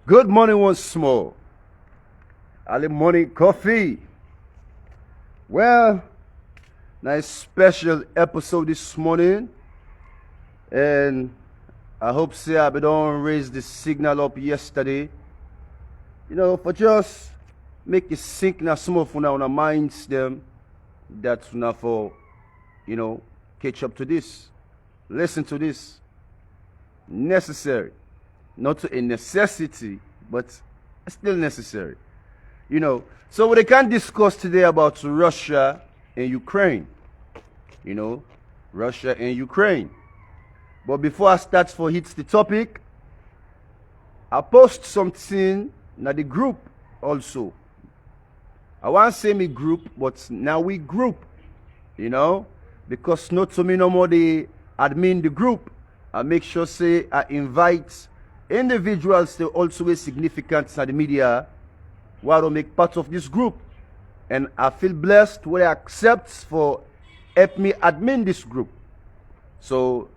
Good morning once more. Early morning coffee. Well, nice special episode this morning. And I hope I don't raise the signal up yesterday. For just make it sink now some of our minds them that's not for, catch up to this. Listen to this. Necessary. Not a necessity, but still necessary. So we can discuss today about Russia and Ukraine. Russia and Ukraine. But before I start for hits the topic, I post something in the group also. I want to say me group, but now we group. Because not to me no more the admin the group. I make sure say I invite individuals that also be significant in the media who are to make part of this group. And I feel blessed when I accept for help me admin this group. So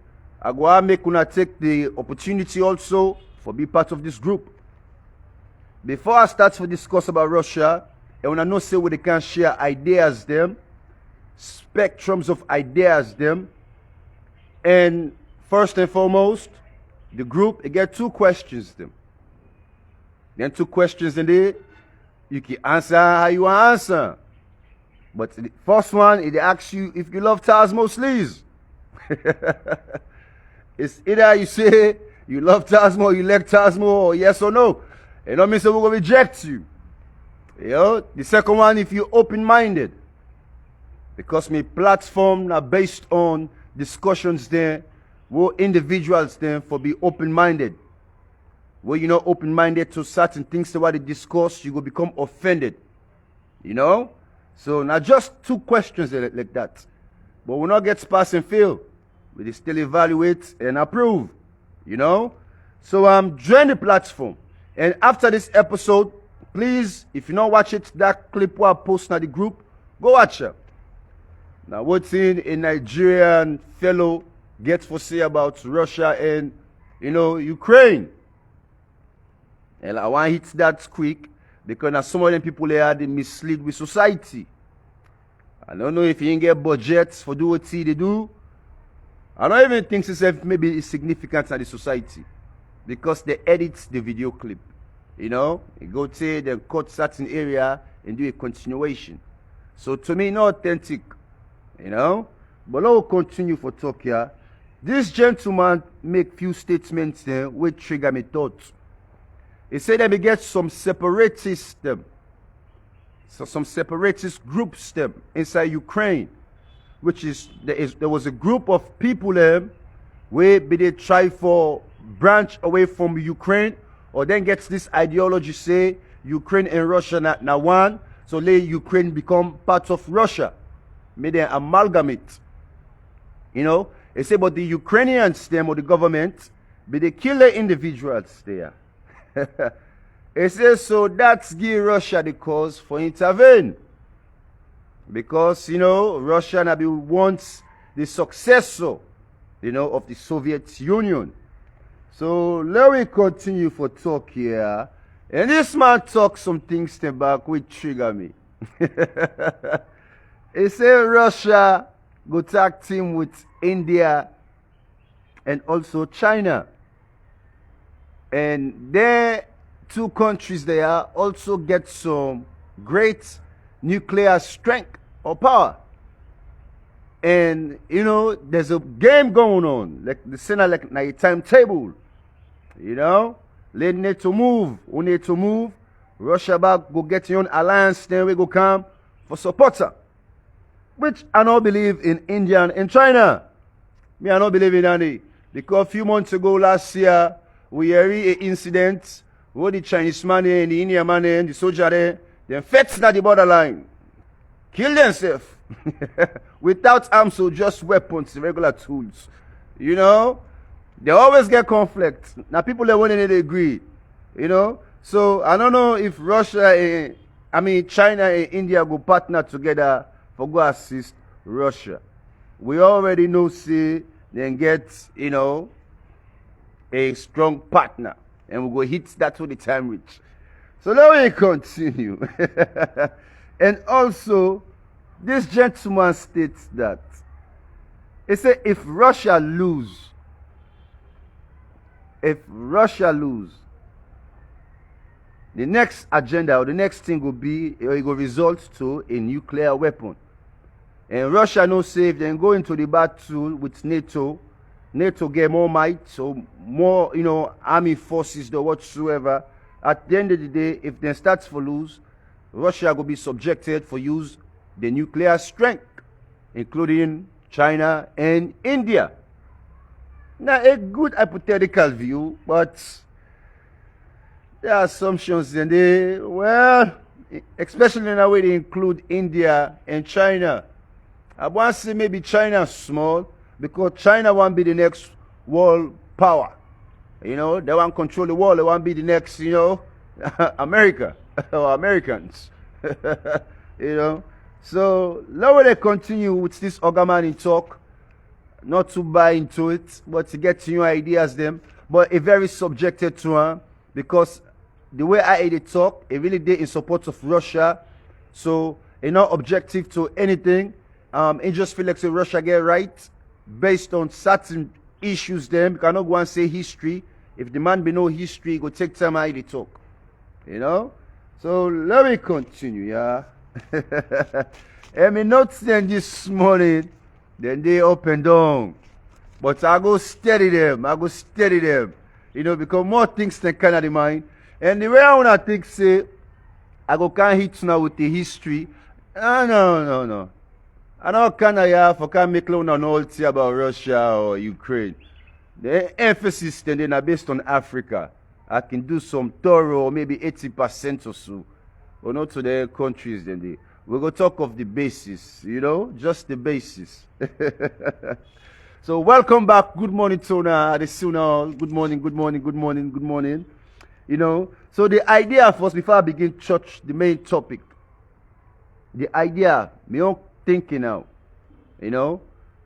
I go and make una take the opportunity also for be part of this group. Before I start to discuss about Russia, I want to know say we can share ideas them, spectrums of ideas them. And first and foremost, the group, it get two questions them. Then two questions in there, you can answer how you want to answer. But the first one, it asks you if you love Tazmo Sliz. It's either you say you love Tazmo, you like Tazmo, or yes or no. It don't mean so we're going to reject you. The second one, if you're open-minded. Because my platform are based on discussions there, where individuals then for be open-minded. Where you're not open-minded to certain things that what they discuss, you will become offended. So now just two questions like that. But we'll not get pass and fail. We still evaluate and approve. So join the platform. And after this episode, please, if you not watch it, that clip where I post on the group, go watch it. Now what's in a Nigerian fellow gets for say about Russia and Ukraine. And I want to hit that quick because now some of them people there they mislead with society. I don't know if you can get budgets for do what they do. I don't even think it's maybe it's significant in the society because they edit the video clip. You go to they cut certain area and do a continuation. So to me, not authentic. But I will continue for talk here. This gentleman make few statements there which trigger me thoughts. He said that we get some separatist some separatist groups inside Ukraine, which is there was a group of people where they try for branch away from Ukraine or then gets this ideology say Ukraine and Russia now one, so let Ukraine become part of Russia. May they amalgamate. They say, but the Ukrainians, them or the government, but they kill the individuals there. They say, so that's give Russia the cause for intervene. Because, Russia now wants the successor, of the Soviet Union. So let me continue for talk here. And this man talk some things back which trigger me. He say Russia go tag team with India and also China. And their two countries there also get some great nuclear strength or power. And, there's a game going on. Like the center, like a timetable. They need to move. We need to move. Russia back, go get your own alliance, then we go come for supporter. Which I don't believe in India and China. Me, I don't believe in any. Because a few months ago, last year, we had an incident where the Chinese man and the Indian man and the soldier there, they fetched at the borderline. Kill themselves. Without arms, so just weapons, regular tools. They always get conflict. Now people they want to agree. So I don't know if China and India go partner together for go assist Russia. We already know, see, then get, a strong partner. and we'll go hit that when the time reach. So let me continue. And also, this gentleman states that he said if Russia lose, the next agenda or the next thing will be, it will result to a nuclear weapon. And Russia no safe, then go into the battle with NATO. NATO get more might, so more, army forces or whatsoever. At the end of the day, if they start to lose, Russia will be subjected for use the nuclear strength, including China and India. Now, a good hypothetical view, but there are assumptions in there. Well, especially in a way they include India and China. I want to say maybe China small, because China won't be the next world power. They want to control the world. They want to be the next, America or Americans. So now they continue with this Ogamani talk, not to buy into it, but to get new ideas them, but a very subjected to her, because the way I ate it talk, it really did in support of Russia. So it's not objective to anything. It just feel like say Russia get right based on certain issues them. You cannot go and say history. If the man be no history, it go take time I ate talk. So let me continue, yeah. And me not saying this morning, then they up and down. But I go steady them. Because more things than kind of the mind. And the way I want to think, say, I go can't hit now with the history. No. I don't can't make no novelty about Russia or Ukraine. The emphasis then are based on Africa. I can do some thorough, maybe 80% or so. But not to the countries then we're going to talk of the basis, just the basis. So welcome back. Good morning, Tona. Good morning. So the idea first, before I begin the main topic, the idea, me own thinking now,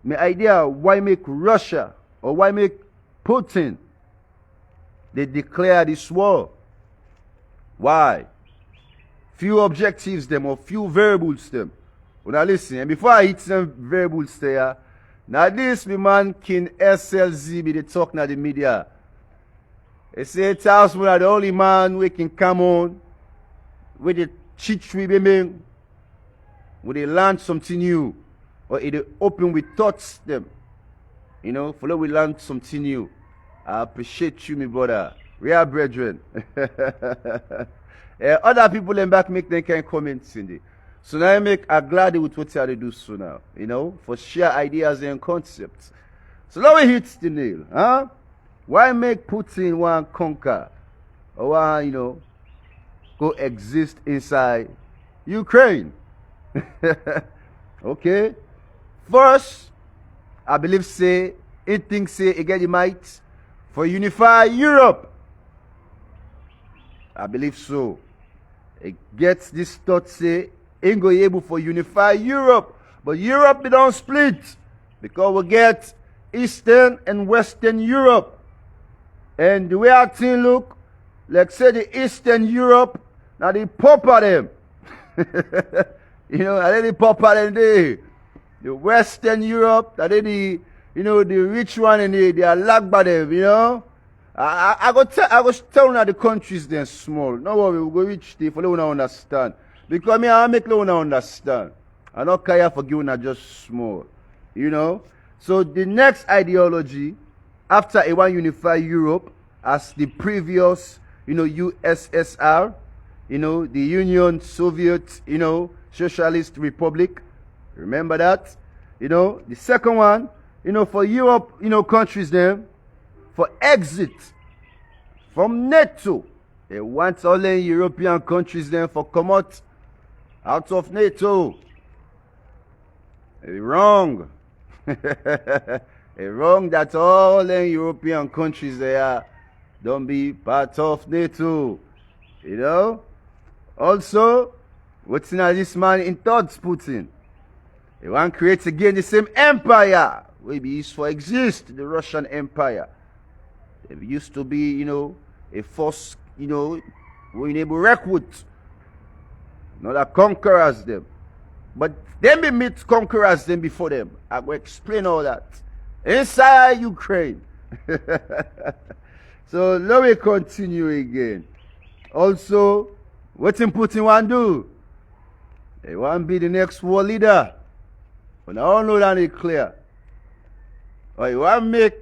my idea, why make Russia or why make Putin, they declare this war? Why? Few objectives them or few variables them. Now listen, and before I hit some variables there, now this me man King SLZ be the talk now the media. They say Tazmo are the only man we can come on with the chitri baby, with they learn something new, or it open with thoughts them. Follow we learn something new. I appreciate you, my brother. Real brethren. Other people in back make them can comment in there. So now I glad with what they do so now, for share ideas and concepts. So now we hit the nail, huh? Why make Putin one conquer or one, go exist inside Ukraine? Okay. First, I believe it thinks it get the might for unify Europe. I believe so. It gets this thought it ain't going to be able for unify Europe. But Europe they don't split. Because we get Eastern and Western Europe. And the way our thing look, like say the Eastern Europe, now they pop at them. And then they pop at them there. The Western Europe, that they the rich one and they are lagged by them, I go tell you the countries then small. No worry, we go reach there for you to understand. Because I make you understand. I don't care for you just small. So the next ideology, after a one unify Europe, as the previous, USSR, the Union Soviet, Socialist Republic. Remember that? The second one, for Europe, countries them, for exit from NATO. They want all the European countries then for come out of NATO. Wrong. Wrong that all the European countries there don't be part of NATO. Also, what's in this man in thoughts Putin? They want to create again the same empire. Maybe used for exist, the Russian Empire. It used to be, a force, we able to recruit. Not a conquerors them. But them be meet conquerors them before them. I will explain all that. Inside Ukraine. So let me continue again. Also, what Putin want to do? They want to be the next world leader. But I don't know that it's clear. Or you want to make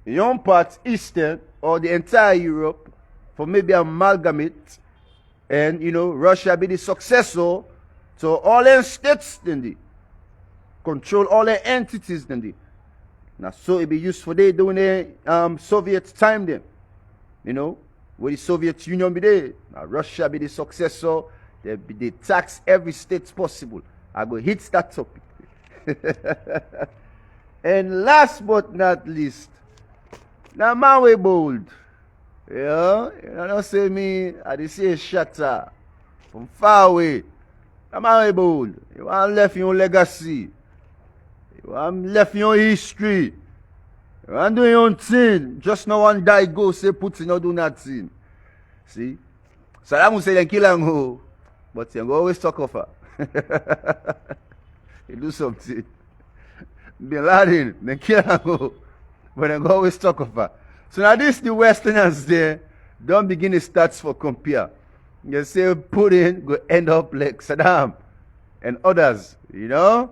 young part Eastern or the entire Europe for maybe amalgamate and Russia be the successor to all their states then they control all their entities then they. Now so it be used for they during the Soviet time then. Where the Soviet Union be there. Now Russia be the successor. They tax every state possible. I go hit that topic. And last but not least, now man we bold. You don't say me, I just say shatter from far away. Now man we bold. You want left your legacy. You want left your history. You want do your own thing. Just no one die go say Putin not do nothing. See? Saddam Hussein then kill him go. But you always talk of her. You do something. Bin Laden, then kill him go. But they always talk of her. So now this the Westerners there don't begin the stats for compare. You say Putin go end up like Saddam and others, Well,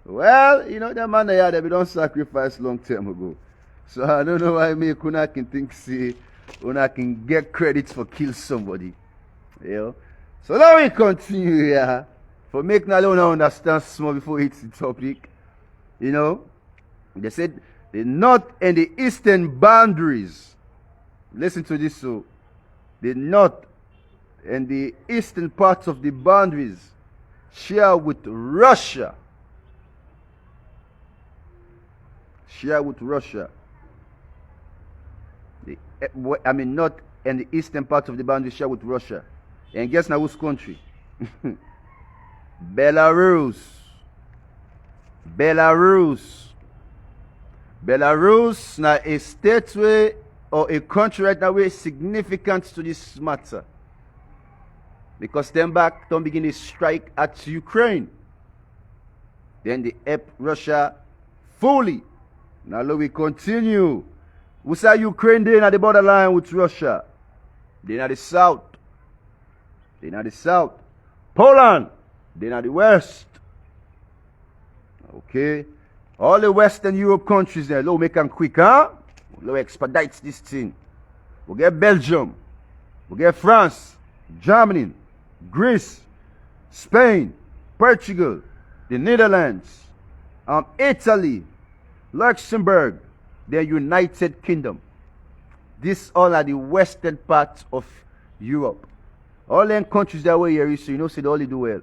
the man they don't sacrifice long time ago. So I don't know why me Kuna can think see Una can get credit for kill somebody. So let me continue here. For make Nalona understand small before it hits the topic. They said the north and the eastern boundaries. Listen to this so. The north and the eastern parts of the boundaries share with Russia. North and the eastern part of the boundary share with Russia. And guess now whose country? Belarus. Belarus now a state way or a country right now way significant to this matter. Because them back don't begin to strike at Ukraine. Then they help Russia fully. Now let we continue. We say Ukraine they at the borderline with Russia. They at the south. Poland, they at the west. Okay. All the Western Europe countries there, let make them quick, huh? Let expedite this thing. We get Belgium. We get France, Germany, Greece, Spain, Portugal, the Netherlands, Italy, Luxembourg, the United Kingdom. These all are the western part of Europe. All them countries that way here, so say they only do well.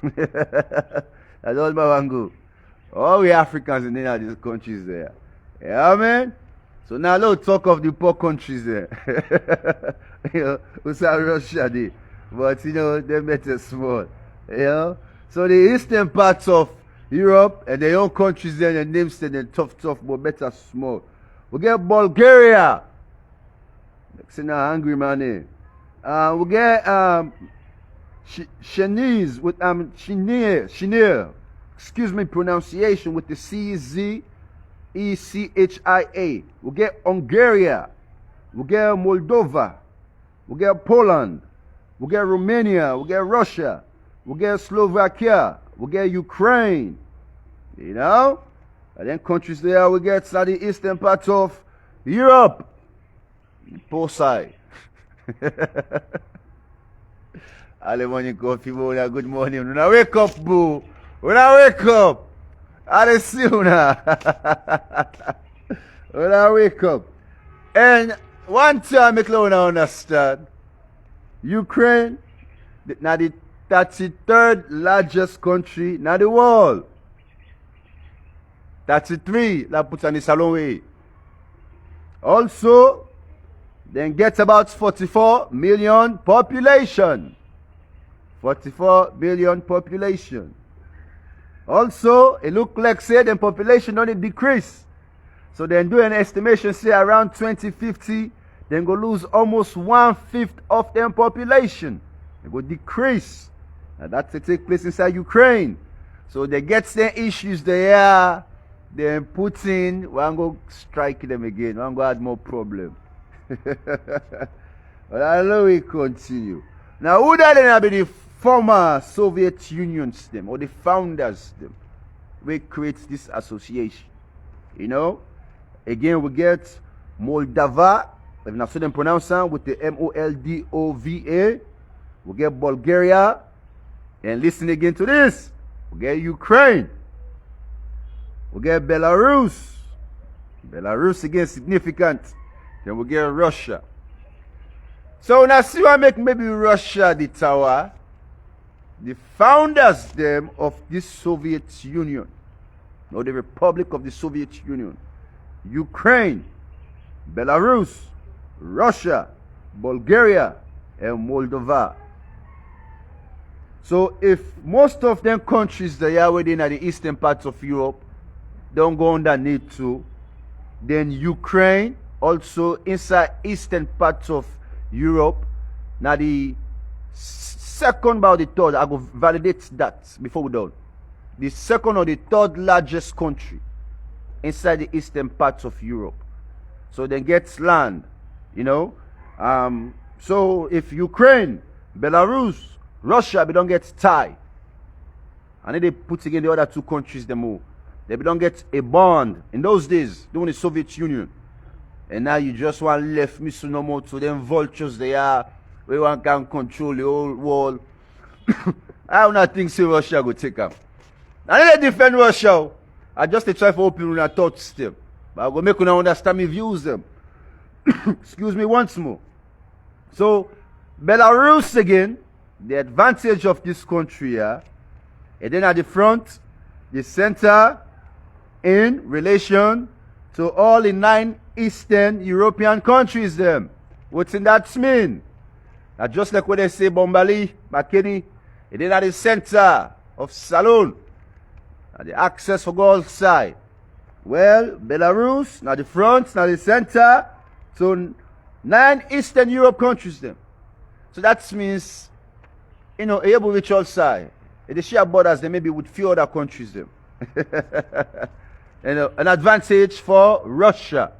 That's all my one go. All we Africans in these countries there. Yeah, man. So now let's talk of the poor countries there. We say Russia there. But they better small. So the eastern parts of Europe and their own countries there, the names say they're tough, but better small. We get Bulgaria. Say now hungry man. We get Chinese with Chinier. Excuse me pronunciation with the CZECHIA. We get Hungary. We get Moldova. We get Poland. We get Romania. We get Russia. We get Slovakia. We get Ukraine. And then countries there we get the eastern part of Europe. Poor side. Early morning coffee, good morning. When I wake up, boo. When I wake up, I see you now. When I wake up. And one time, I can understand. Ukraine, now the 33rd largest country in the world. 33, that puts on the salon way. Also, then get about 44 million population. 44 billion population. Also, it look like say the population only decrease. So then do an estimation say around 2050, Then go lose almost 1/5 of their population. They go decrease. And that take place inside Ukraine. So they get their issues there. Then Putin will go strike them again. One go add more problem. But I know we continue. Now who that then be the former Soviet Union them or the founders them? We create this association. You know? Again we get Moldova. If not so them pronounce with the Moldova. We get Bulgaria. And listen again to this. We get Ukraine. We get Belarus. Belarus again significant. Then we get Russia. So now see what make maybe Russia the tower. The founders them of this Soviet Union. Or the Republic of the Soviet Union. Ukraine, Belarus, Russia, Bulgaria, and Moldova. So if most of them countries that are within the eastern parts of Europe don't go underneath too, then Ukraine also inside eastern parts of Europe. Now the second about the third, I go validate that before we done. The second or the third largest country inside the eastern parts of Europe. So then gets land, you know. So if Ukraine, Belarus, Russia, they don't get tied. And then they put together the other two countries they move. They don't get a bond. In those days, during the Soviet Union. And now you just want left me so no more to them vultures they are. We want can control the whole world. I do not think so Russia go take them. And then they defend Russia. I just try for open a thought still. But I go make you understand me views them. Excuse me once more. So Belarus again, the advantage of this country here, and then at the front, the center in relation to all the 9 Eastern European countries them. What's in that mean? Now just like what they say Bombali, Makeni, and then at the center of Salon, at the access for go outside. Well, Belarus, now the front, now the center, so 9 Eastern Europe countries them. So that means, you know, able to reach outside. And they share borders, they maybe with few other countries them. And an advantage for Russia.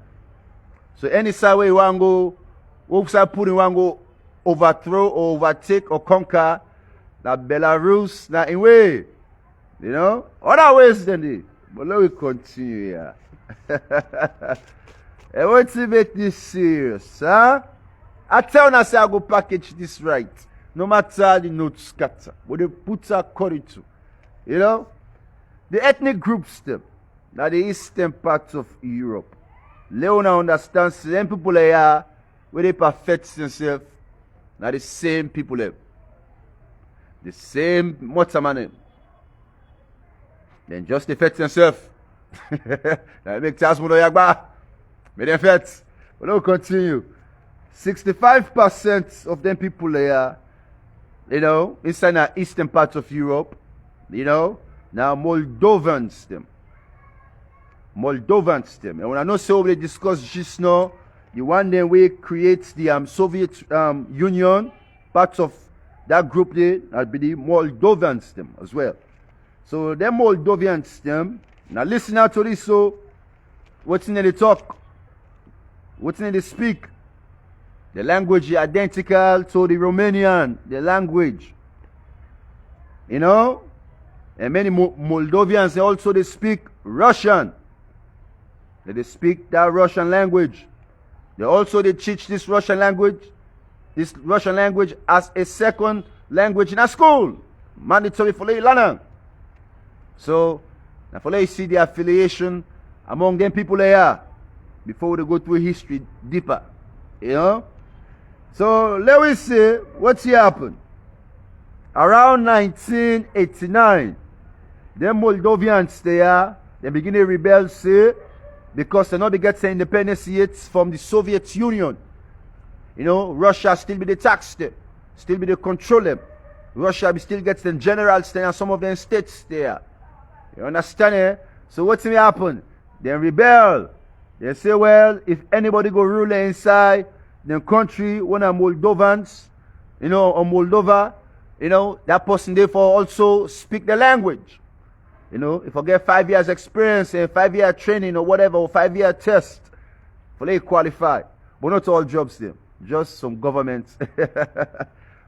So any side where you want to go, what side put you want to go overthrow or overtake or conquer, now Belarus, now in way. You know? Other ways than this. But let me continue here. I want to make this serious, huh? I tell you, I say I go package this right. No matter the notes scatter. What they put according to. You know? The ethnic groups them. Now the eastern parts of Europe. Leona understands same people they are where they perfect themselves. Now the same people there. The same money. Then just affect themselves. Now make Tazmo Sliz. May they affect. But we'll continue. 65% of them people there, you know, inside the eastern parts of Europe, you know, now Moldovans them. And when I know so we discuss just now, the one then we create the Soviet Union, parts of that group there, that'll be the Moldovans them as well. So them Moldovians them, now listen out to this, so what's in the talk? What's in the speak? The language is identical to the Romanian, the language. You know? And many Moldovians, they also they speak Russian. They speak that Russian language. They teach this Russian language as a second language in a school. Mandatory for learning. So, now for you see the affiliation among them people there before they go through history deeper. You know? So let me see what's happened. Around 1989, them Moldovians there, they begin to rebel, say, because they not get their independence yet from the Soviet Union. You know, Russia still be the tax them, still be the control them. Russia still gets the generals there and some of them states there. You understand it? So what's going to happen? They rebel. They say, well, if anybody go rule inside the country, one of Moldovans, or Moldova, that person therefore also speak the language. If I get 5 years experience and 5-year training or whatever, or 5-year test, for they qualify. But not all jobs them, just some governments.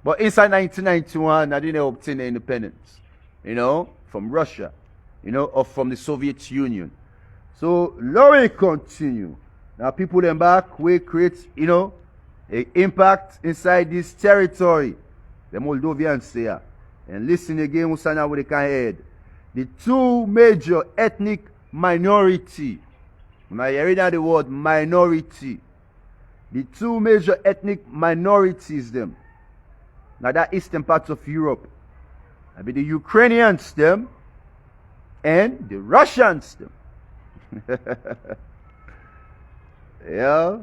But inside 1991, I didn't obtain the independence, from Russia, or from the Soviet Union. So let me continue. Now people them back, we create, a impact inside this territory. The Moldovians there. And listen again, Usana with the kind head. The two major ethnic minority. When I read out the word minority, the two major ethnic minorities them. Now that eastern parts of Europe. I be the Ukrainians them and the Russians them. Yeah.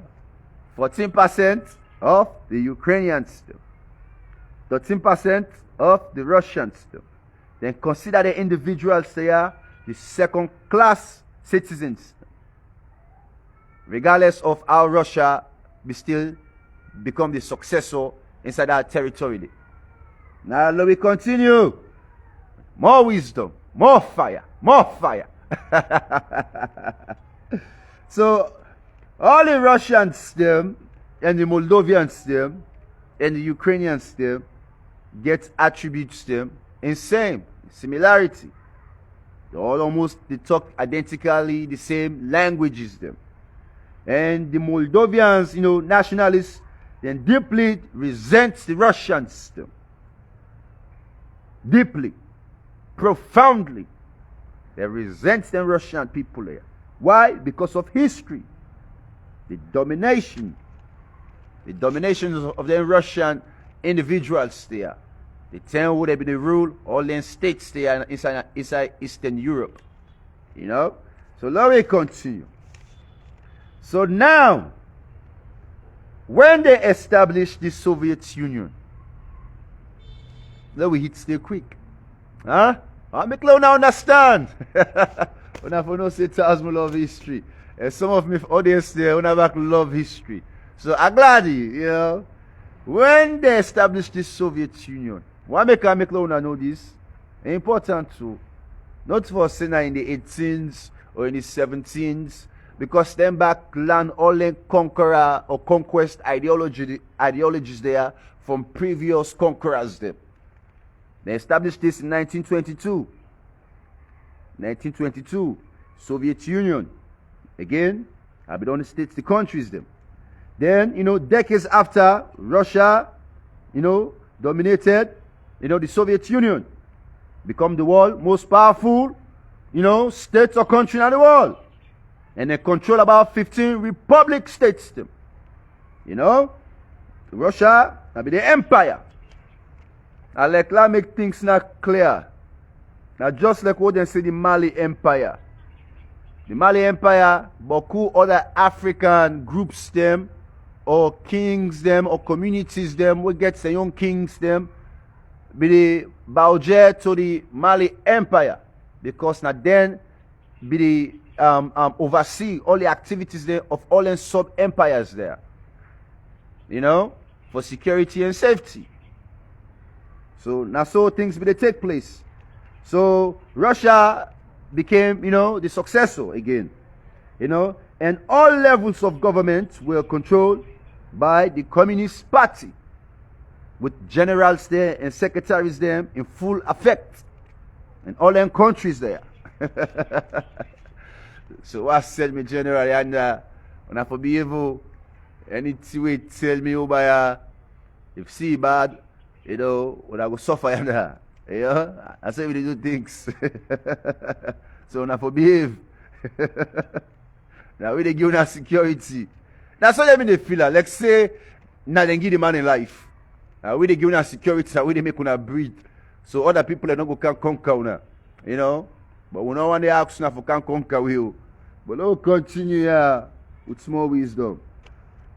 14% of the Ukrainians them. 13% of the Russians them. Then consider the individuals there, the second-class citizens. Regardless of how Russia will still become the successor inside that territory. Now let me continue. More wisdom, more fire, more fire. So all the Russians them and the Moldovians them and the Ukrainians them get attributes them in same similarity. They talk identically the same languages them. And the Moldovians, nationalists, then deeply resent the Russians them. Deeply, profoundly, they resent the Russian people there. Why? Because of history. The domination of the Russian individuals there. The 10 would have been the rule, all the states there inside Eastern Europe. So let me continue. So now, when they established the Soviet Union, let me hit still quick. Huh? I make you now understand. When I know say Tazmo love history. And some of my audience there when I love history. So I'm glad when they established the Soviet Union, why make you know this? It's important too. Not for saying in the 18th or in the 17th, because them back learn all the conqueror or conquest ideologies there from previous conquerors them. They established this in 1922. 1922, Soviet Union. Again, I be on the states, the countries them. Then, decades after, Russia, dominated, the Soviet Union. Become the world most powerful, states or country in the world. And they control about 15 republic states them. Russia, I be the empire. I like make things not clear. Now just like what they say the Mali Empire. The Mali Empire, beaucoup other African groups them, or kings them, or communities them, we get the young kings them, be the Baujer to the Mali Empire. Because now then be the oversee all the activities there of all the sub-empires there. For security and safety. So now so things will take place. So Russia became, the successor again. And all levels of government were controlled by the Communist Party, with generals there and secretaries there in full effect. And all them countries there. So I said me generally, and when I be able, anything we tell me over if see bad, when I go suffer and I say we do things. So when I behave, now we they give us security. That's what they feel like say, now they give the man in life. Now we they give us security, now we they make una breathe. So other people are not going to conquer una, But we don't want to ask now for can conquer you. But let's continue here with small wisdom.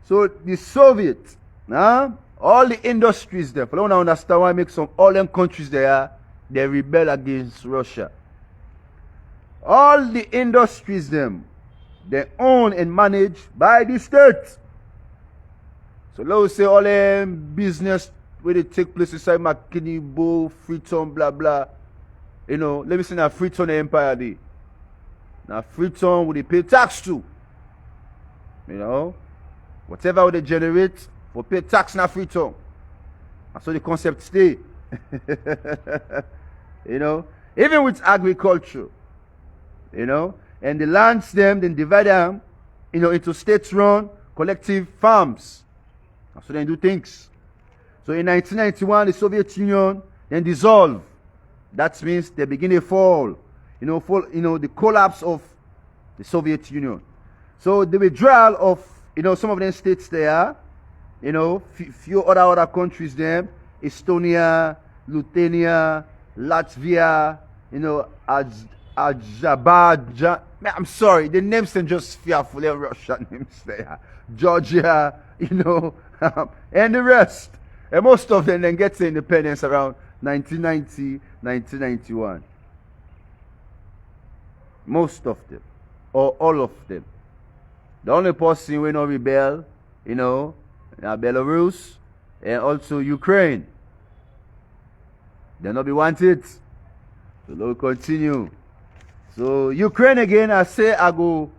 So the Soviet, all the industries there, for don't understand why make some all them countries there, they rebel against Russia. All the industries them, they own and managed by the state. So let's say all business where they take place inside McKinney, Bow, Freetown, blah blah. You know, let me say now Freetown Empire Day. Now Freetown will they pay tax to. You know, whatever they generate, will pay tax now Freetown. That's how the concept stay. You know, even with agriculture, you know, and the lands them, then divide them, you know, into state-run collective farms. That's how they do things. So in 1991, the Soviet Union then dissolved. That means they begin to fall. You know, the collapse of the Soviet Union. So the withdrawal of, you know, some of them states there, you know, few other countries there, Estonia, Lithuania, Latvia, you know, Azerbaijan. I'm sorry, the names are just fearful. They're Russian names there. Georgia, you know, and the rest. And most of them then get to independence around 1990, 1991. Most of them, or all of them. The only person who not rebel, you know, Belarus and also Ukraine. They not be wanted. So we'll continue. So Ukraine again, I say I go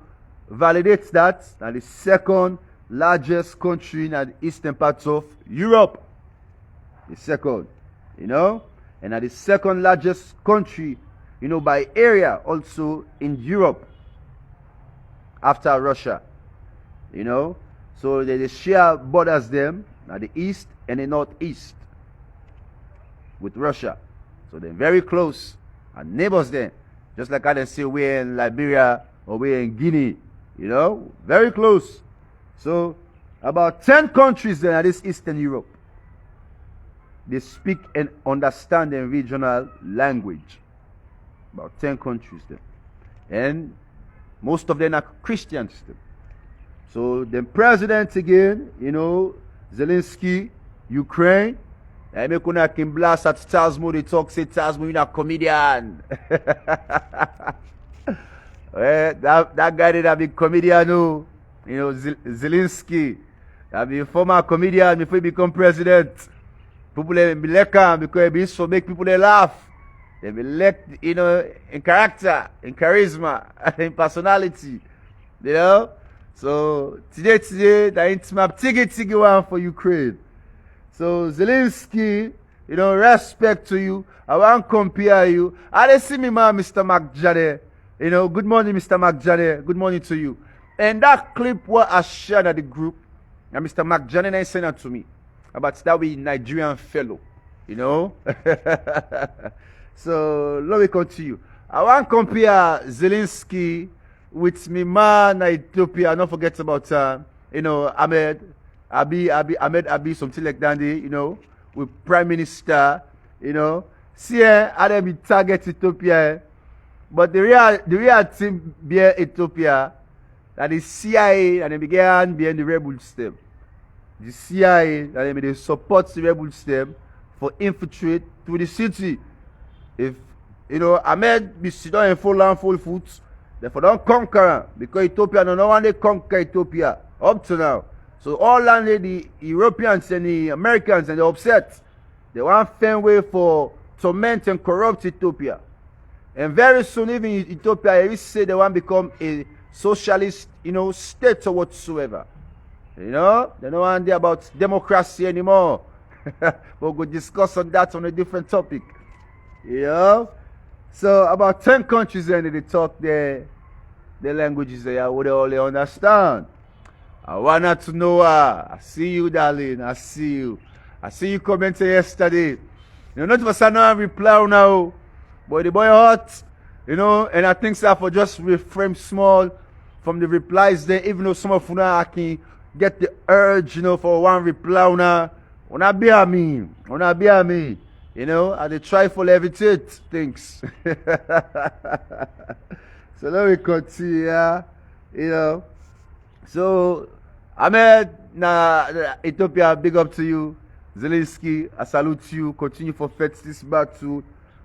validate that. And the second largest country in the eastern parts of Europe. The second, you know, and the second largest country, you know, by area also in Europe after Russia, you know. So they share borders them at the east and the northeast with Russia. So they're very close and neighbors there. Just like I can say we're in Liberia or we're in Guinea, you know, very close. So about 10 countries there in this Eastern Europe. They speak and understand the regional language. About 10 countries there. And most of them are Christians there. So the president again, you know, Zelensky, Ukraine. I make una can blast at Tazmo, they talk, say Tazmo, you're a comedian. that guy did a big comedian, you know, Zelensky. That be a former comedian before he become president. People they be like him because he so make people they laugh. They be like, you know, in character, in charisma, in personality. You know? So today, that ain't my tiggy one for Ukraine. So Zelensky, you know, respect to you. I want to compare you. I dey see me man, Mr. McJade. You know, good morning, Mr. McJade. Good morning to you. And that clip what I shared at the group, and Mr. McJade sent it to me about that we Nigerian fellow, you know. So let me continue. I want to compare Zelensky with me man Ethiopia. Don't forget about you know, Ahmed Abi, something like that, you know, with Prime Minister, you know. See, I don't be target Ethiopia, but the real team behind Ethiopia, that is CIA, and they began behind the rebel stem. The CIA, and they support the rebel stem for infiltrate to the city. If, you know, Ahmed be sit down in full land, full foot, therefore don't conquer, because Ethiopia, no one they conquer Ethiopia up to now. So all landed the Europeans and the Americans and they're upset. They want to find way for torment and corrupt Ethiopia. And very soon even Ethiopia they say they want to become a socialist, you know, state or whatsoever. You know, they don't want to hear about democracy anymore. We'll go discuss on that on a different topic. You know? So about 10 countries and they talk their languages there, what they only understand. I want to know I see you, darling. I see you. I see you commented yesterday. You know, not for some reply now, but the boy hot, you know, and I think so for just reframe small from the replies there, even though some of you I can get the urge, you know, for one reply now. Wanna be a me. You know, and they try for levitate things. So let me continue, you know. So, Ahmed, Ethiopia, big up to you. Zelensky, I salute you. Continue for fight this battle.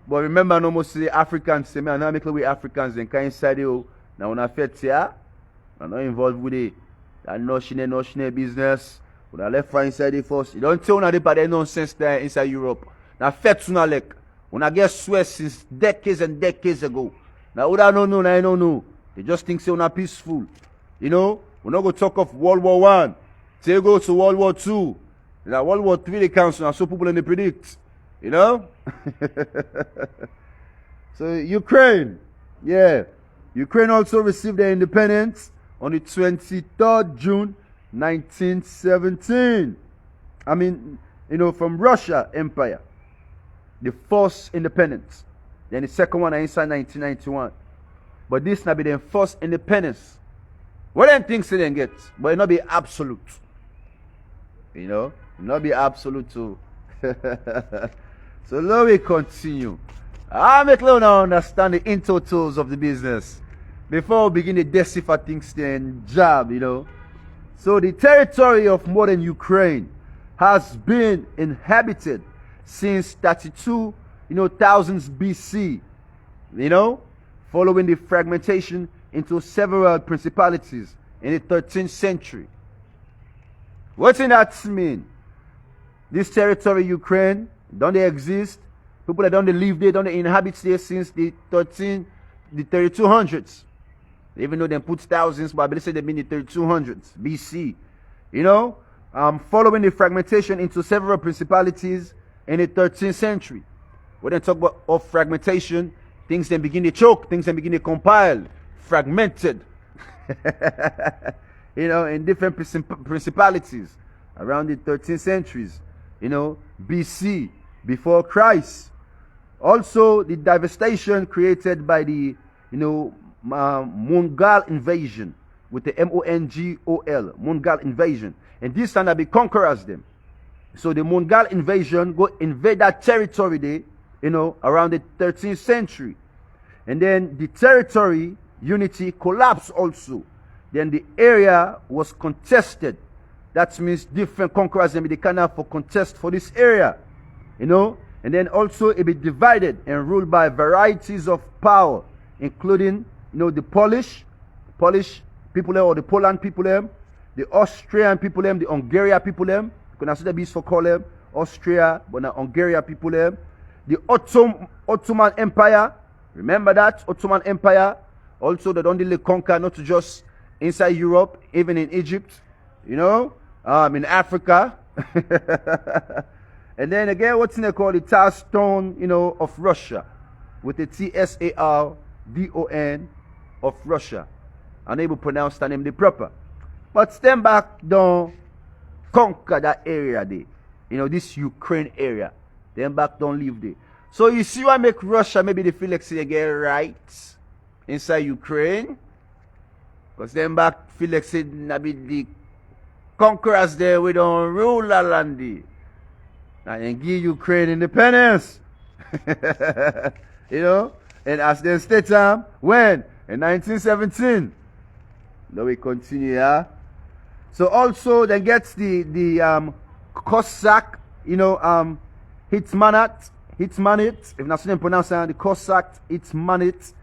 But remember, no more say Africans, say, man, now make way Africans, then can inside you. Now, when I fight here, I'm not involved with it. That no shine business. When I left for inside the first, you don't tell una the bad nonsense there inside Europe. Now fet una like when I get sweat since decades and decades ago. Now what I don't know, I don't know. They just think say una peaceful. You know, we're not gonna talk of World War One. Say go to World War Two. Now World War Three they count, now so people in they predict. You know? So Ukraine, yeah. Ukraine also received their independence on the 23rd June 1917. I mean, you know, from Russia Empire. The first independence. Then the second one inside 1991. But this now be the first independence. What them things they didn't get, but it not be absolute. You know? It not be absolute too. So let me continue. I'll make you understand the in-totals of the business before we begin to decipher things and job, you know. So the territory of modern Ukraine has been inhabited since 32, thousands BC, following the fragmentation into several principalities in the 13th century. What does that mean? This territory, Ukraine, don't they exist? People that don't they live there, don't they inhabit there since the 3200s. Even though they put thousands, but I believe they mean the 3200s BC. Following the fragmentation into several principalities in the 13th century. When they talk about of fragmentation, things then begin to choke, things then begin to compile, fragmented. In different principalities around the 13th centuries, BC, before Christ. Also, the devastation created by the, Mongol invasion, with the Mongol, Mongol invasion. And this time be conquerors them. So the Mongol invasion go invade that territory there, around the 13th century. And then the territory unity collapsed also. Then the area was contested. That means different conquerors and they kind of for contest for this area. And then also it be divided and ruled by varieties of power, including, the Polish people or the Poland people them, the Austrian people them, the Hungarian people them. You can also be for call them Austria, but now Hungarian people them. The Ottoman Empire. Remember that Ottoman Empire. Also, they don't really conquer not just inside Europe, even in Egypt, in Africa. And then again, what's in there called the Tazmo, of Russia, with the Tsardon of Russia. Unable to pronounce the name the proper. But stand back, don't conquer that area there. This Ukraine area. Then back, don't leave there. So you see why make Russia maybe they feel like they get right inside Ukraine? Because then back feel like say maybe the conquerors there we don't rule that land there. And give Ukraine independence. And as they state time, when? In 1917. Now we continue, yeah. So also then gets the Cossack, Hitmanat, if not so pronounce the Cossack, Hitmanat.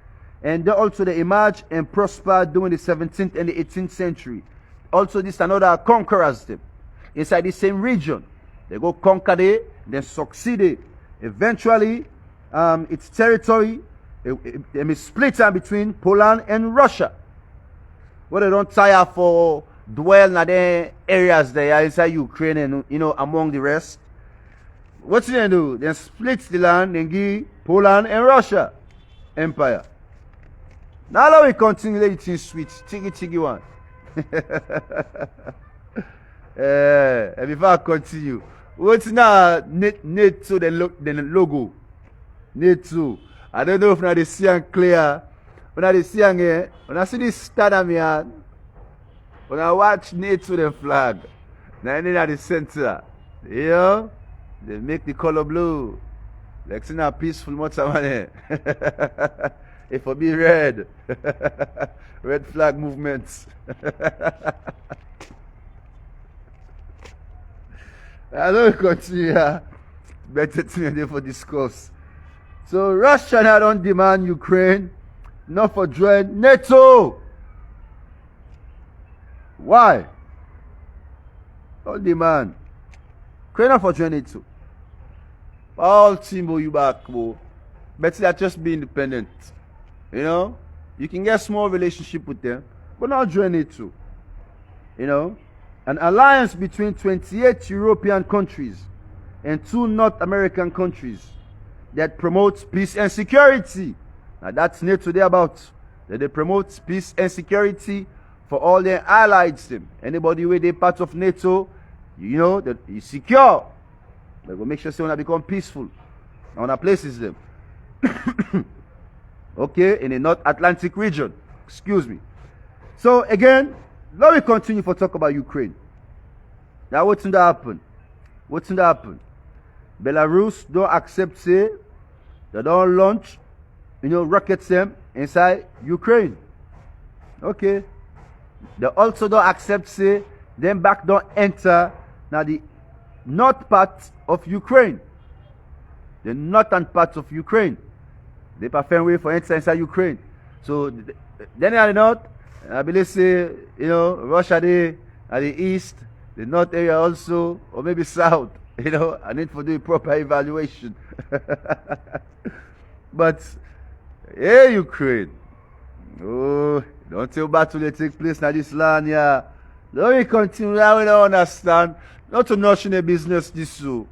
And they also they emerged and prospered during the 17th and the 18th century. Also this another conquerors them inside the same region. They go conquer it, then succeed it. Eventually, its territory it is split between Poland and Russia. Where they don't tire for dwell in the areas there inside Ukraine and among the rest. What's they do? They split the land and give Poland and Russia empire. Now let we continue letting switch. Tiggy one. And before I continue, what's now need to the logo? Need to. I don't know if now they see and clear. When I see and when I see this stand here, when I watch need to the flag, now in the center, they make the color blue. Like it's not peaceful much of money. It will be red. Red flag movements. I don't continue here. Better to for discuss. So Russia now don't demand Ukraine, not for join NATO. Why? All the man. Ukraine for join NATO. All team will you back, bro. Better that just be independent. You know? You can get small relationship with them, but not join NATO. You know? An alliance between 28 European countries and 2 North American countries that promotes peace and security. Now that's NATO they're about. That they promote peace and security for all their allies. Them. Anybody where they part of NATO, you know, that is secure. They will make sure they want to become peaceful. I want to places them. Okay, in the North Atlantic region. Excuse me. So again, let me continue for talk about Ukraine. Now what's going to happen? What's going to happen? Belarus don't accept say they don't launch, you know, rockets them inside Ukraine. Okay. They also don't accept say them back don't enter now the north part of Ukraine. The northern part of Ukraine. They prefer way for enter inside Ukraine. So then at the north, I believe say, you know, Russia they at the east, the north area also, or maybe south. You know, I need to do a proper evaluation. But hey, Ukraine. Oh, don't tell battle they take place in this land, yeah. Don't we continue, I don't understand. Not to national business this so.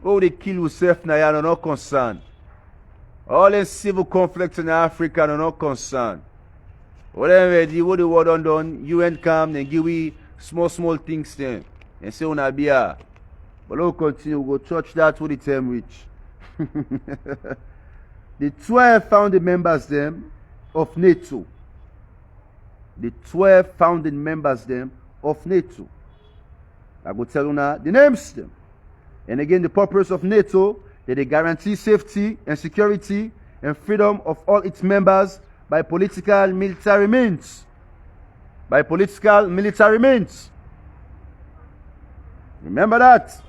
Oh, they kill yourself now, you're not concerned. All the civil conflicts in Africa are not concerned. Whatever what the world done, UN come and give we small things then. And say on be here. But we'll continue, we'll go touch that with the term reach. The 12 founding members them of NATO. The 12 founding members them of NATO. I will tell you now the names them. And again, the purpose of NATO, that they guarantee safety and security and freedom of all its members by political military means. By political military means. Remember that.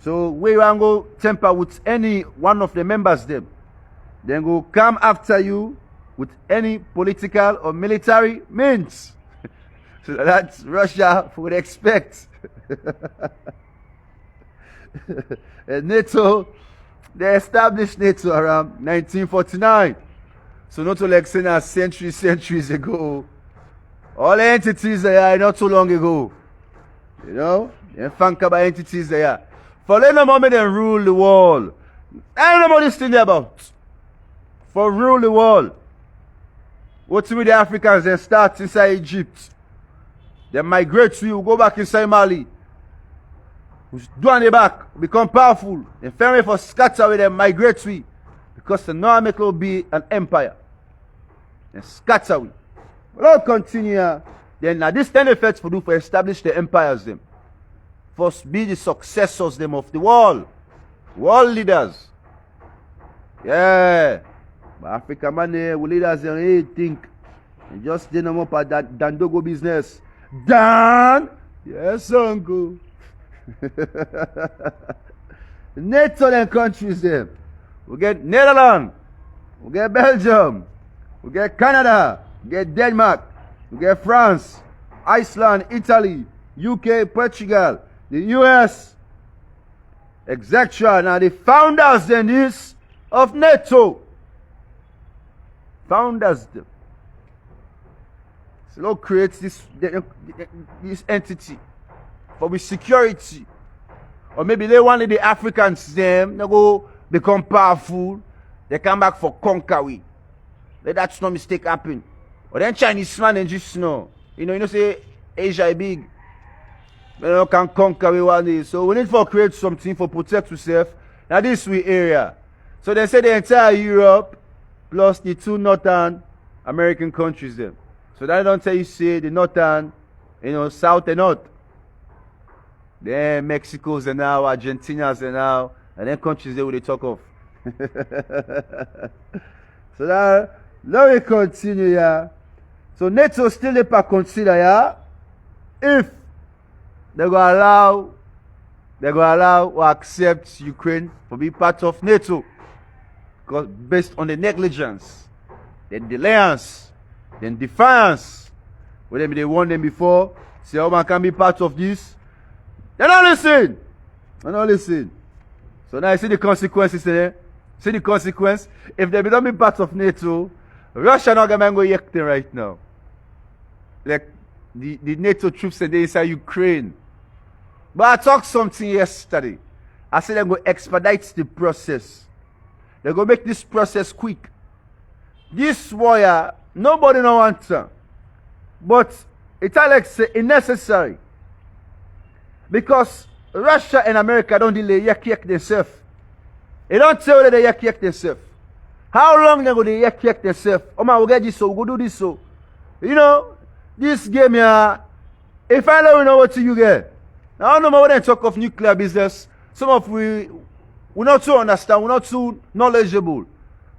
So we want go temper with any one of the members them. Then go come after you with any political or military means. So that's Russia would expect. And NATO, they established NATO around 1949. So not like saying centuries ago. All the entities there not too long ago. You know? And think about entities there. For the moment they rule the world. I don't know what this thing about. For rule the world. What's with the Africans then start inside Egypt. They migrate to you, go back inside Mali. Do on the back, become powerful. And family for scatter with them migrate to you. Because the North will be an empire. And scatter we. But I'll continue. Then now this 10 effects for do for establish the empires them. First be the successors them of the world. World leaders. Yeah. But Africa man will leaders they think. And just then them up at that Dandogo business. Dan! Yes, uncle. NATO and countries them. We get Netherlands. We get Belgium. We get Canada. We get Denmark. We get France. Iceland, Italy, UK, Portugal, the US, etc. Now the founders then is of NATO. Founders them. So Lord creates this entity for with security. Or maybe they wanted the Africans them, they go become powerful, they come back for conquer we. Let that no mistake happen. Or then Chinese man and just know. You know say Asia is big. They can conquer we one day. So we need to create something for protect yourself. Now this we area. So they say the entire Europe plus the 2 northern American countries there. So that don't tell you say the northern, you know, south and north. Then Mexico's and now, Argentina's and now, and then countries there will they talk of. So now, let me continue here. So NATO still they consider here if they go allow or accept Ukraine to be part of NATO. Because based on the negligence, the defiance, when they won them before, say, oh man can be part of this. They don't listen. They don't listen. So now you see the consequences there. See the consequence? If they don't be part of NATO, Russia not gonna go yekting right now. Like the NATO troops are inside Ukraine. But I talked something yesterday. I said they're going to expedite the process. They're going to make this process quick. This war, nobody no wants to. But it's like necessary. Because Russia and America don't delay yak themselves. They don't tell that they yak themselves. How long they going to yak themselves? Oh man, we'll get this so, we'll do this so. You know, this game here, if I know what you get. I don't know when they talk of nuclear business. Some of we're not too understand, we're not too knowledgeable.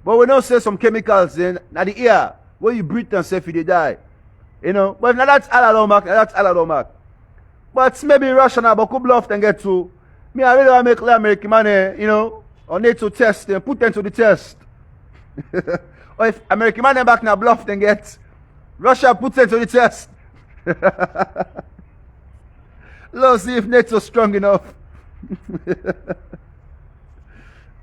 But we know say some chemicals in at the air where you breathe and say if you die. You know, but now that's all that's all. But maybe Russia now but could bluff and get to me. I really want to make American money, you know, on NATO test and put them to the test. Or if American money back now bluff and get Russia put them to the test. Let's see if NATO's strong enough.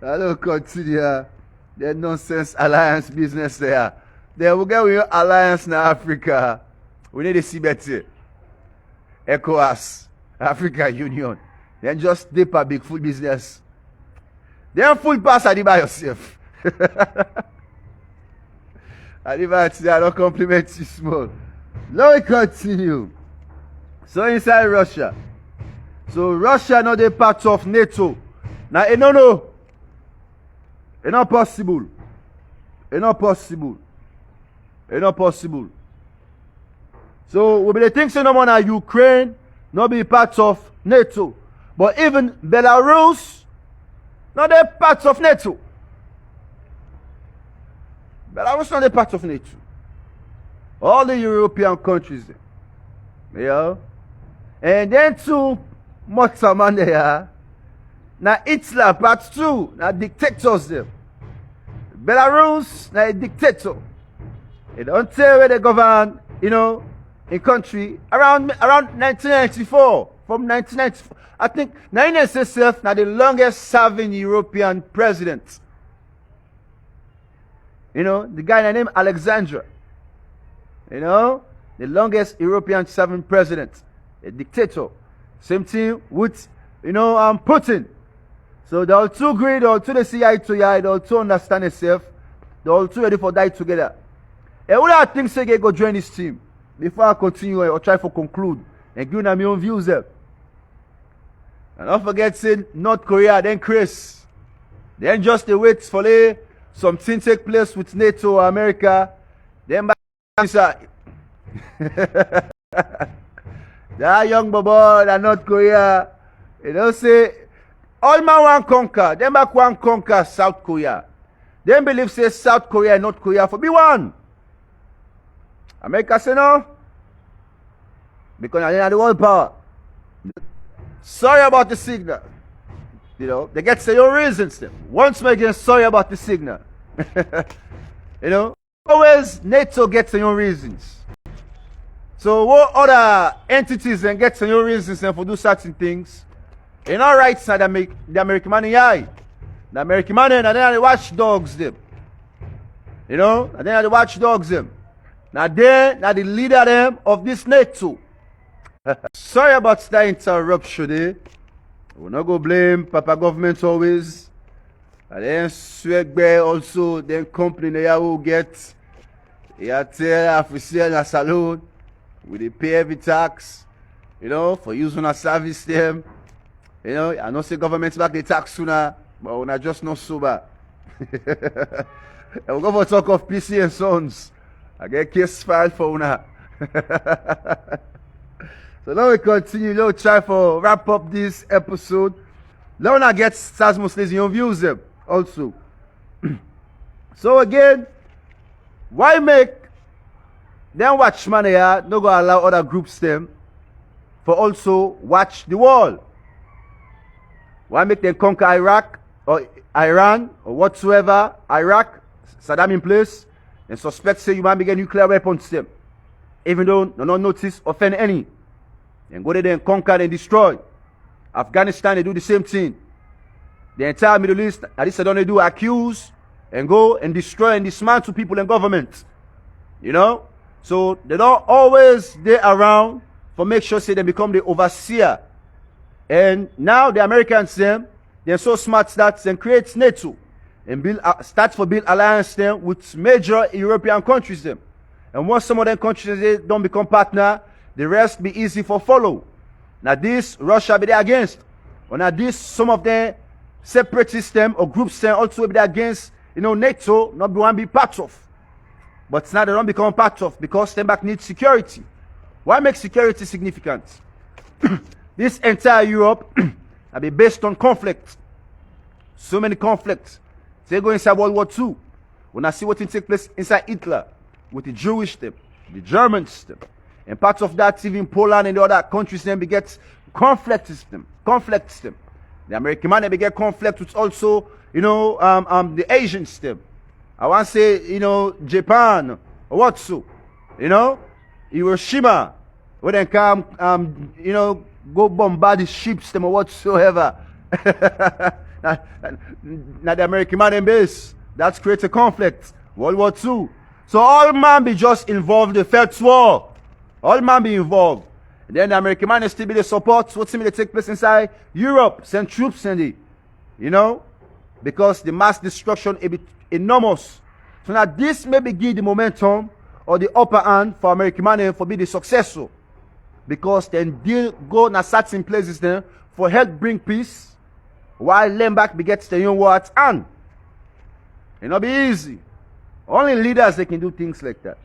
I don't continue that nonsense alliance business there. Then we'll get with your alliance in Africa. We need to see better. ECOWAS, African Union. Then just dip a big full business. Then full pass I by yourself. I don't compliment you small. Now we continue. So inside Russia. So Russia not a part of NATO. Now no. It's not possible. It's not possible. It's not possible. So we be think so no more now Ukraine not be part of NATO. But even Belarus not a part of NATO. Belarus not a part of NATO. All the European countries. Yeah. And then too much man there. Now Hitler part 2. Now dictators them. Belarus now a dictator. They don't tell where they govern, you know, in country around 1994. From 1994. I think NSSF now the longest serving European president. You know, the guy named Alexandra. You know, the longest European serving president. A dictator. Same thing with, you know, Putin. So they're all too great, they're all too they see eye to eye, they're all too understand themselves, they're all too ready for die together. And what I think say go join this team before I continue or try to conclude and give them my own views there. And don't forget saying North Korea, then Chris. Then just the wait for something take place with NATO or America. Then back inside. That young boy, that North Korea, you know, say, all man want conquer. Them back want conquer South Korea. Them believe say South Korea and North Korea for be one. America say no. Because they are the world power. Sorry about the signal. You know, they get say your reasons them. Once again, sorry about the signal. You know, always NATO gets your reasons. So what other entities then get your reasons then for do certain things? In all rights now that make the American money high. The American money and then are the watchdogs them. You know, and then are the watchdogs them. Now they now the leader them of this NATO. Sorry about that interruption there. We're not go blame Papa government always. And then Swegbe also then company they will get tell official in a salon. We they pay every tax, you know, for using a service them. You know, I know say government back the tax sooner, but we're not just not sober. And we'll go for talk of PC and Sons. I get case filed for una. So now we continue, now try for wrap up this episode. Now I get Tazmo Sliz in your views them also. So again, why make them watchmen here no go allow other groups them for also watch the wall? Why make them conquer Iraq or Iran or whatsoever? Iraq, Saddam in place, and suspect say you might be getting nuclear weapons them. Even though no notice offend any. And go there and conquer and destroy. Afghanistan, they do the same thing. The entire Middle East, at least they don't do accuse and go and destroy and dismantle people and government. You know? So they don't always stay around for make sure say they become the overseer. And now the Americans them, they're so smart that they create NATO and start for build alliance them with major European countries them. And once some of them countries they don't become partner, the rest be easy for follow. Now this Russia be there against. Or now this some of them separatist them or groups them also be there against, NATO, not be one be part of. But now they don't become part of because them back need security. Why make security significant? This entire Europe will be based on conflict. So many conflicts. They go inside World War II. When I see what take place inside Hitler, with the Jewish them, the Germans them, and parts of that even Poland and the other countries then beget conflict system. The American man they get conflict with also, the Asian system. I want to say, Japan or what so, Hiroshima, where they come, go bombard the ships them or whatsoever. Now the American man in base, that's create a conflict. World War II. So all man be just involved in the First War. All man be involved. And then the American man still be the support. What's going to take place inside Europe? Send troops in it. Because the mass destruction is enormous. So now this maybe give the momentum or the upper hand for American man for be the successful. Because then they go in certain places then for help bring peace. While Lembach begets the young war at hand. It'll be easy. Only leaders they can do things like that.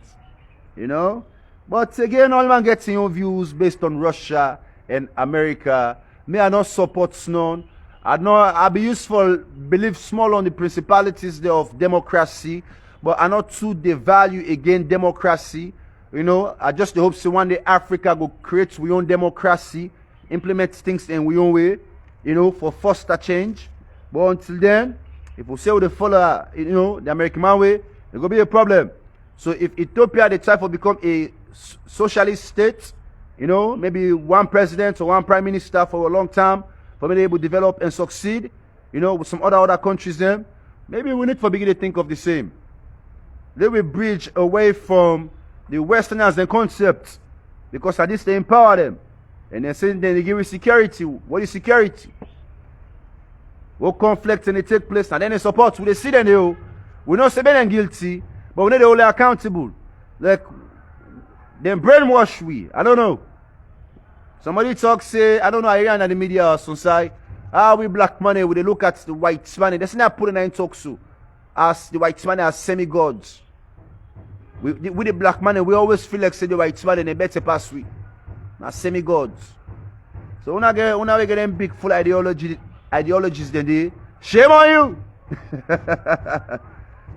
But again, all man gets your views based on Russia and America. Me, I not support none. I be useful, believe small on the principalities of democracy, but I not too devalue again democracy. I just hope so one day Africa will create our own democracy, implement things in our own way, for foster change. But until then, if we say we follow, the American man way, it will be a problem. So if Ethiopia they try to become a socialist state, maybe one president or one prime minister for a long time, for being able to develop and succeed, with some other countries then, maybe we need to begin to think of the same. They will bridge away from the Westerners and concepts, because at least they empower them. And then they give you security. What is security? What conflict and they take place, and then they support. We see them, we not say them guilty, but we need to hold them accountable. Like, them brainwash we. I don't know. Somebody talk, say, I don't know, I hear in the media or some side, we black money, we look at the white money. That's not putting in talk so. As the white money as semi-gods. With the black money, we always feel like say the white money they better pass we. Now semi-gods. So when we get them big full ideologies then they shame on you.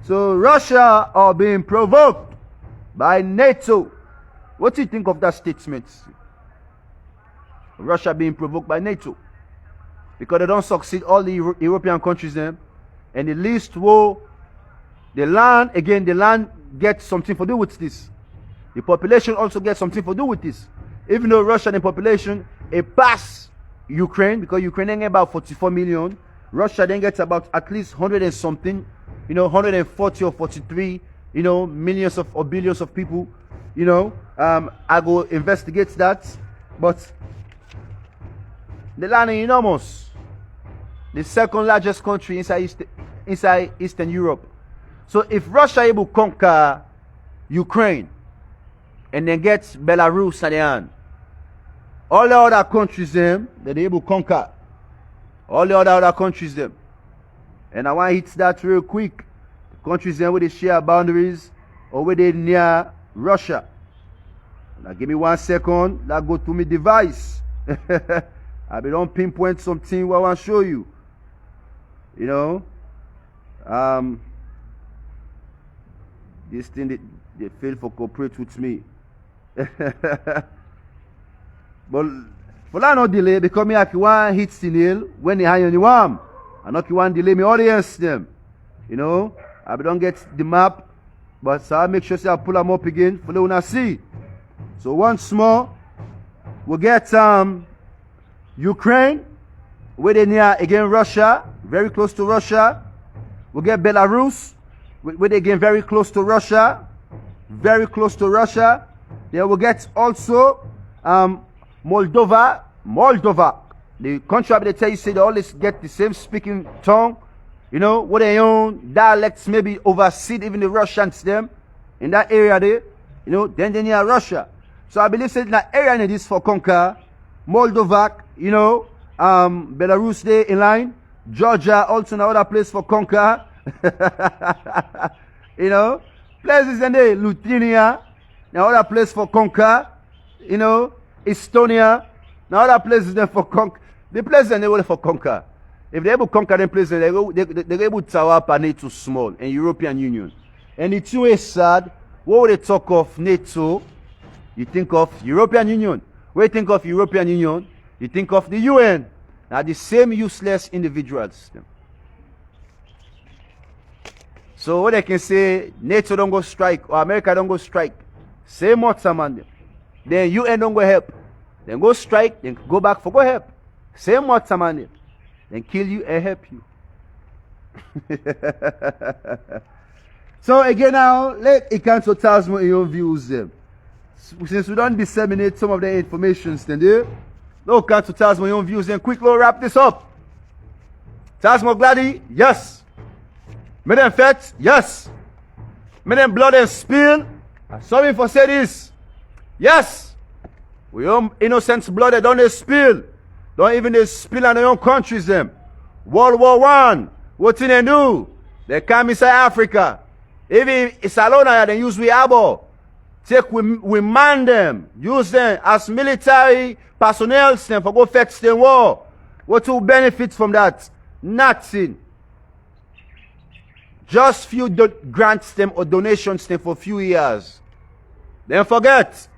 So Russia are being provoked by NATO. What do you think of that statement? Russia being provoked by NATO. Because they don't succeed all the European countries then. And the least will the land gets something to do with this. The population also gets something to do with this. Even though Russia the population it pass Ukraine, because Ukraine get about 44 million, Russia then gets about at least 100 and something, 140 or 43, millions or billions of people, I go investigate that. But the land is enormous. The second largest country inside Eastern Europe. So if Russia able to conquer Ukraine and then get Belarus at the end, all the other countries them, they're able to conquer. All the other countries them. And I want to hit that real quick. The countries them where they share boundaries or where they near Russia. Now give me 1 second. Now go to my device. I be don't pinpoint something what I want to show you. This thing they fail for cooperate with me. But for that no delay, because me I can hit the nail when they high on the arm. I not want delay me audience them. I don't get the map, but so I make sure I pull them up again for the one see. So once more, we get Ukraine where they near again Russia, very close to Russia. We get Belarus, where they again very close to Russia, very close to Russia. Then we get also Moldova, the country they tell you say they always get the same speaking tongue, you know, what their own dialects maybe oversee even the Russians them in that area there, you know, then they near Russia. So I believe that that area in this for conquer, Moldova, you know, Belarus there in line, Georgia also another place for conquer, you know, places in there, Lithuania, another place for conquer, you know, Estonia, another places there for conquer. The places in there for conquer. If they're able to conquer them places, they're able to tower up a NATO small and European Union. And the two is sad. What would they talk of NATO? You think of European Union. When you think of European Union, you think of the UN. Now the same useless individuals. So what they can say, NATO don't go strike or America don't go strike. Same what man. Then UN don't go help. Then go strike, then go back for go help. Same what man. Then kill you and help you. So again now, let it come to Tazmo in your views them. Since we don't disseminate some of the information, then there. Look come to Tazmo in your views and quickly wrap this up. Tazmo Gladdy, yes. Me them fat, yes. Me them blood and spill. Sorry for say this. Yes. We own innocent blood that don't spill. Don't even they spill on their own countries them. World War I. What did they do? They come inside Africa. Even it's alone they use we able. Take we man them. Use them as military personnel them for go fight the war. What will benefit from that? Nothing. Just few grants them or donations them for few years. Then forget.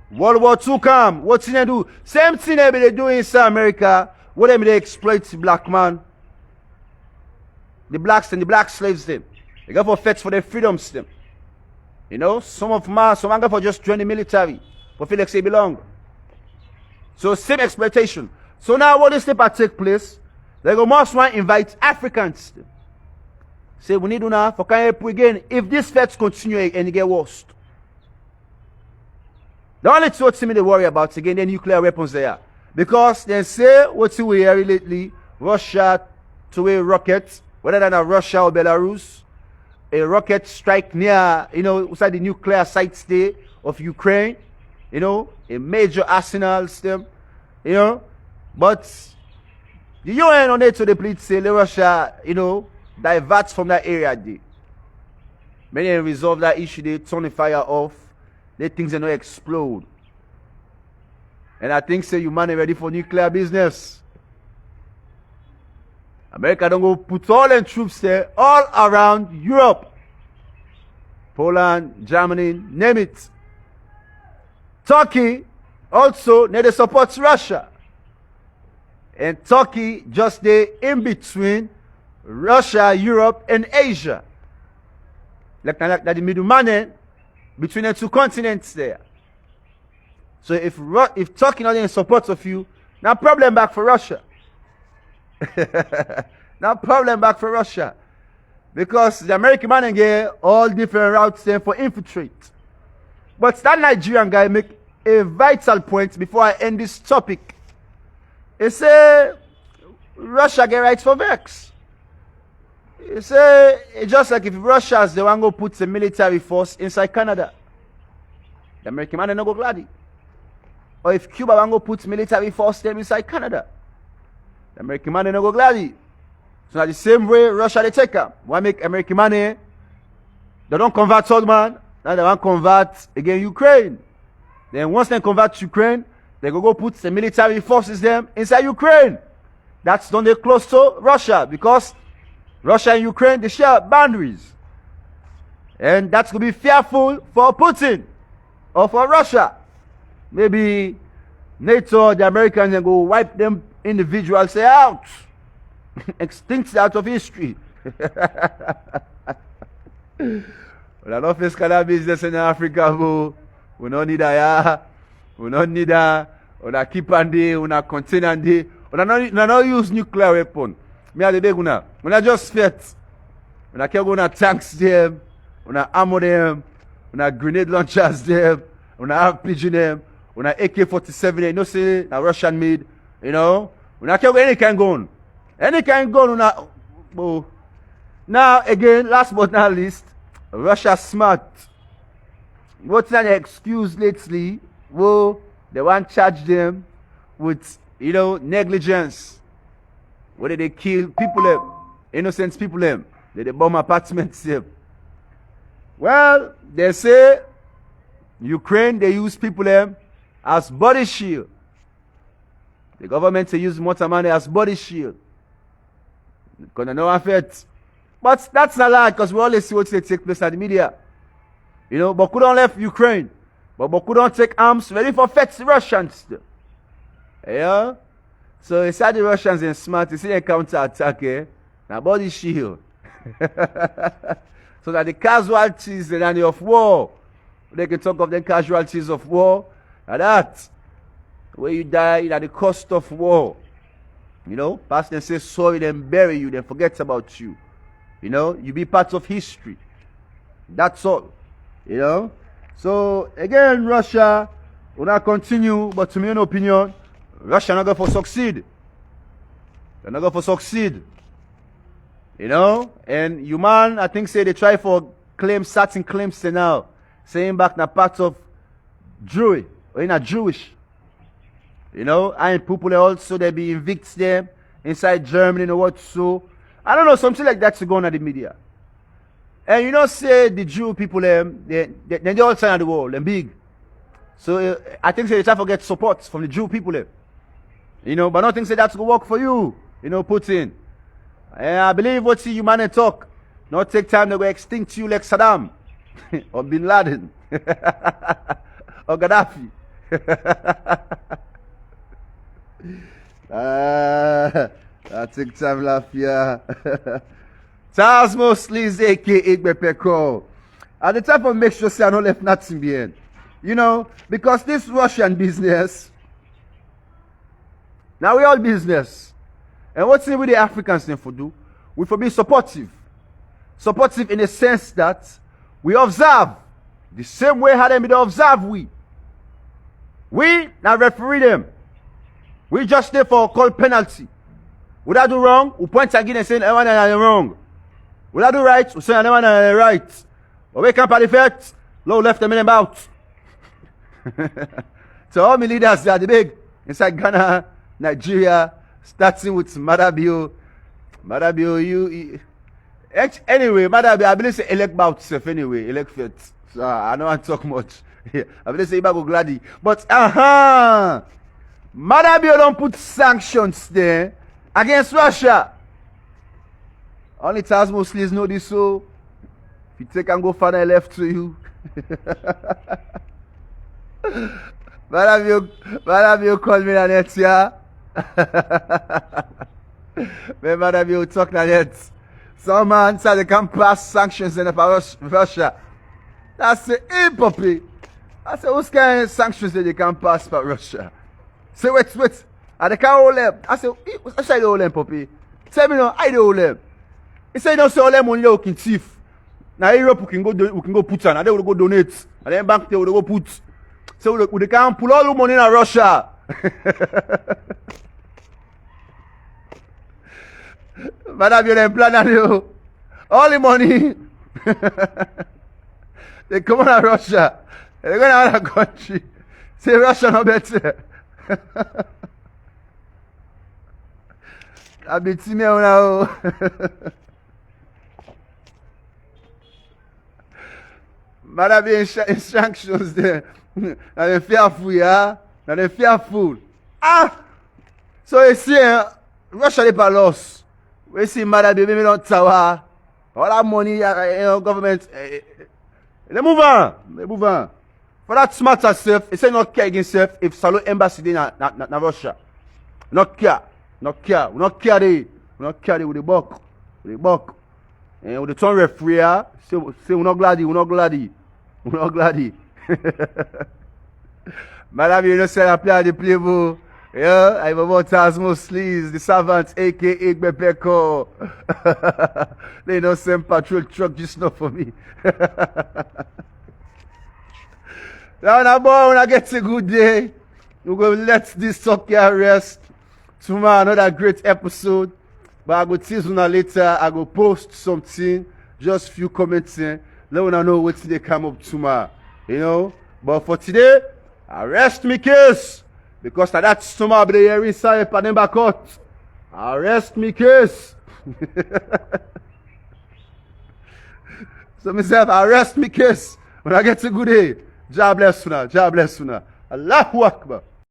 World War II come. What did they do? Same thing they do in South America. What they exploit the black man. The blacks and the black slaves them. They go for fights for their freedoms them. You know, some go for just join the military. For feel like they belong. So same exploitation. So now what this step take place, they go must want invite Africans. Say we need to now for can help again if this fights continue and it get worse. The only thing they worry about again the nuclear weapons there. Because they say what we hear lately, Russia to a rocket, whether than a Russia or Belarus, a rocket strike near, you know, inside the nuclear sites there of Ukraine, you know, a major arsenal system, you know. But the UN on it so they plead say let Russia, you know, diverts from that area there. Many resolve that issue, they turn the fire off. Let things don't explode. And I think say you man ready for nuclear business. America don't go put all them troops there all around Europe. Poland, Germany, name it. Turkey also need to support Russia. And Turkey just there in between Russia, Europe, and Asia. Like that the middle man between the two continents there. So if Turkey not in support of you, no problem back for Russia. No problem back for Russia. Because the American man get all different routes there for infiltrate. But that Nigerian guy make a vital point before I end this topic. He say Russia get rights for vex. He say it's just like if Russia is the one go put the military force inside Canada. The American man no go glad. Or if Cuba want go put military force them inside Canada. The American man no go glad. So now the same way Russia they take them. Why make American money? They don't convert old man. Now they want convert again Ukraine. Then once they convert Ukraine, they go put the military forces them inside Ukraine. That's done they close to Russia because Russia and Ukraine they share boundaries. And that's gonna be fearful for Putin or for Russia. Maybe NATO, the Americans, and go wipe them individuals out. Extinct out of history. Well, I don't face kind of business in Africa, bro. We don't need a, we don't need a, we not keep on day, we not continue on day. When I not use nuclear weapon. Me are the big one. When I just fit. When I can't go on tanks them. When I ammo them. When I grenade launchers them. When I RPG them. When I AK-47 them. You know say na Russian made. You know. When I can't go any kind of gun. Any kind of gun when I. Oh. Now again, last but not least, Russia smart. What's an excuse lately? Well, they want to charge them with, negligence. Whether they kill people, innocent people, they bomb apartments. Well, they say Ukraine, they use people as body shield. The government they use more money as body shield. Because they know affect. But that's not lie, because we always see what they take place at the media. But couldn't left Ukraine. But couldn't take arms ready for fight the Russians. Yeah? So it's how the Russians are smart. You see they counter-attack, now body shield. So that the casualties of war, they can talk of the casualties of war, and that, where you die at the cost of war. Pastor say sorry, then bury you, then forget about you. You be part of history. That's all. So again, Russia will not continue, but to my opinion, Russia not going to succeed. They're not going to succeed. And human, I think say they try for certain claims now, saying back na part of Jewry, or in a Jewish. And people also they be evict them inside Germany and what so. I don't know, something like that's going on at the media. And say the Jew people, they all sign the world, and big. So I think they try to get support from the Jew people. But nothing say that's going to work for you, Putin. And I believe what you man talk, not take time to go extinct you like Saddam, or Bin Laden, or Gaddafi. I take time laugh here. Tazmo Sliz, aka Igbepeko. At the time of make sure say I don't left nothing behind. Because this Russian business, now we all business. And what's it with the Africans thing for do? We for be supportive. Supportive in the sense that we observe. The same way how them observe we. We now referee them. We just there for call penalty. Would I do wrong? We point again and say everyone is wrong. Would I do right? We say everyone is right. But we can't party fact. Low left them in about. So all my leaders they are the big inside Ghana, Nigeria, starting with Madabio. Madabio, anyway, Madabio, I believe say elect about self anyway, elect fit. So I don't want to talk much. Yeah, I believe say Ibago Glady. But Madabio don't put sanctions there against Russia. Only Tazmo Sliz know this, so if you take and go further left to you. Madabio call me that yeah. Madabio talk that. Some man said they can pass sanctions in Russia. That's the puppy. I said, what's kind of sanctions that they can pass for Russia? Say, wait. And they can't hold them. I said, I say they hold them, puppy. Tell me now, I don't hold them. He said, don't say all them only you can thief. Now Europe we can go put on, and they will go donate. And then bank they will go put. So they can pull all the money in Russia. Madam, you don't plan on all the money. They come on Russia. They go to another country. Say Russia no better. I be team now. Madam, be instructions there. Now they fearful, yeah. Now they fearful. So you see, Russia they loss. We see Madam, baby, me don't tower. All that money, government. They move on. For that smart self, it say not care against self if Salo embassy na Russia. Not care. We not care with the buck. And with the turn referee, say we not glady. Madam, you know say I play the play, boo. Yeah, I'm about Tazmo Sliz, the servant, aka Gbepeko. They don't send patrol truck just not for me. Now, boy, when I get a good day, we're going to let this sucker rest. Tomorrow, another great episode. But I go tease you later. I go post something, just few comments in. Let me know what they come up tomorrow. You know? But for today, I rest me case. Because that's tomorrow, but the inside, and then back out. I rest me case. So myself, I rest me case. When I get a good day. God bless you now. God bless you now. Allahu Akbar.